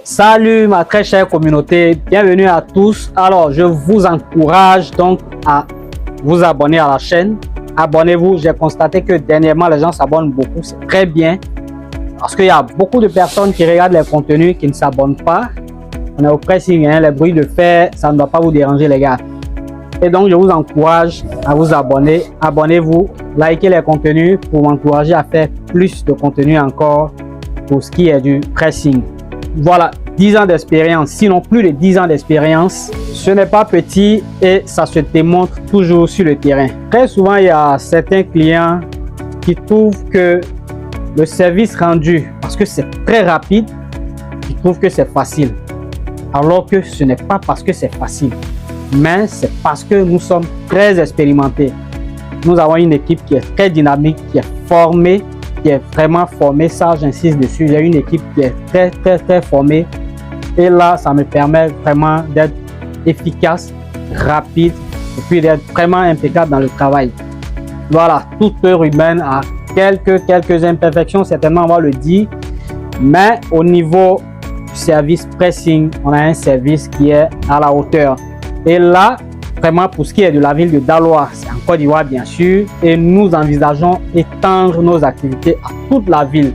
Salut ma très chère communauté, bienvenue à tous. Alors je vous encourage donc à vous abonner à la chaîne. Abonnez-vous, j'ai constaté que dernièrement les gens s'abonnent beaucoup, c'est très bien. Parce qu'il y a beaucoup de personnes qui regardent les contenus qui ne s'abonnent pas. On est au pressing, hein, les bruits de fer, ça ne doit pas vous déranger les gars. Et donc je vous encourage à vous abonner. Abonnez-vous, likez les contenus pour m'encourager à faire plus de contenu encore pour ce qui est du pressing. Voilà, 10 ans d'expérience, sinon plus de 10 ans d'expérience. Ce n'est pas petit et ça se démontre toujours sur le terrain. Très souvent, il y a certains clients qui trouvent que le service rendu, parce que c'est très rapide, ils trouvent que c'est facile. Alors que ce n'est pas parce que c'est facile, mais c'est parce que nous sommes très expérimentés. Nous avons une équipe qui est très dynamique, qui est formée, qui est vraiment formée, ça j'insiste dessus. J'ai une équipe qui est très formée et là ça me permet vraiment d'être efficace, rapide et puis d'être vraiment impeccable dans le travail. Voilà, toute heure humaine a quelques imperfections, certainement on va le dire, mais au niveau du service pressing, on a un service qui est à la hauteur. Et là, vraiment pour ce qui est de la ville de Daloa, c'est en Côte d'Ivoire bien sûr, et nous envisageons étendre nos activités à toute la ville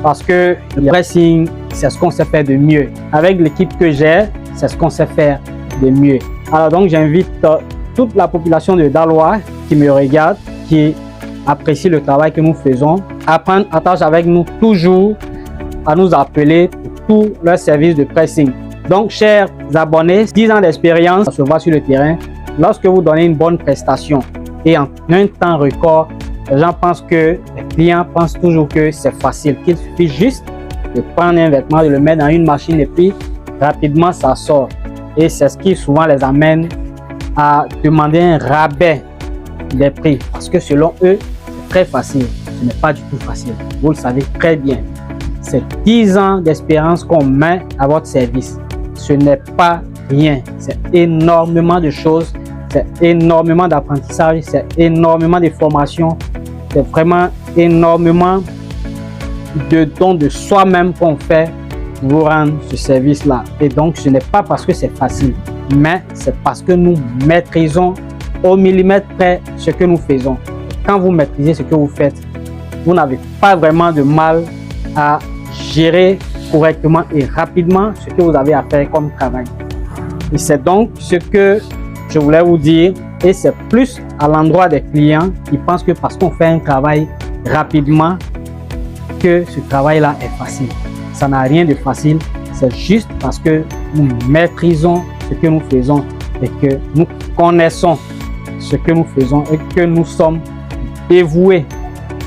parce que le pressing, c'est ce qu'on sait faire de mieux. Avec l'équipe que j'ai, c'est ce qu'on sait faire de mieux. Alors donc j'invite toute la population de Daloa qui me regarde, qui apprécie le travail que nous faisons, à prendre attache avec nous toujours, à nous appeler pour tout leur service de pressing. Donc, chers abonnés, 10 ans d'expérience, ça se voit sur le terrain. Lorsque vous donnez une bonne prestation et en un temps record, les gens pensent que, les clients pensent toujours que c'est facile, qu'il suffit juste de prendre un vêtement, de le mettre dans une machine et puis rapidement ça sort. Et c'est ce qui souvent les amène à demander un rabais des prix parce que selon eux, c'est très facile. Ce n'est pas du tout facile. Vous le savez très bien. C'est 10 ans d'expérience qu'on met à votre service. Ce n'est pas rien, c'est énormément de choses, c'est énormément d'apprentissage, c'est énormément de formation, c'est vraiment énormément de dons de soi-même qu'on fait pour vous rendre ce service-là. Et donc, ce n'est pas parce que c'est facile, mais c'est parce que nous maîtrisons au millimètre près ce que nous faisons. Quand vous maîtrisez ce que vous faites, vous n'avez pas vraiment de mal à gérer correctement et rapidement ce que vous avez à faire comme travail. Et c'est donc ce que je voulais vous dire, et c'est plus à l'endroit des clients qui pensent que parce qu'on fait un travail rapidement que ce travail-là est facile. Ça n'a rien de facile, c'est juste parce que nous maîtrisons ce que nous faisons et que nous connaissons ce que nous faisons et que nous sommes dévoués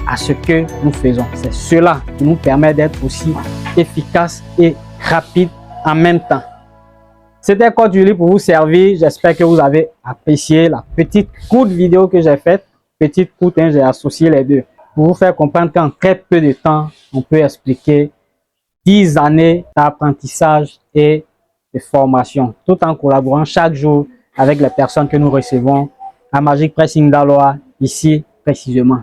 à ce que nous faisons. C'est cela qui nous permet d'être aussi efficace et rapide en même temps. C'était Code du Lit pour vous servir. J'espère que vous avez apprécié la petite courte vidéo que j'ai faite. Petite courte, hein, j'ai associé les deux. Pour vous faire comprendre qu'en très peu de temps, on peut expliquer 10 années d'apprentissage et de formation, tout en collaborant chaque jour avec les personnes que nous recevons à Magic Pressing Daloa, ici précisément.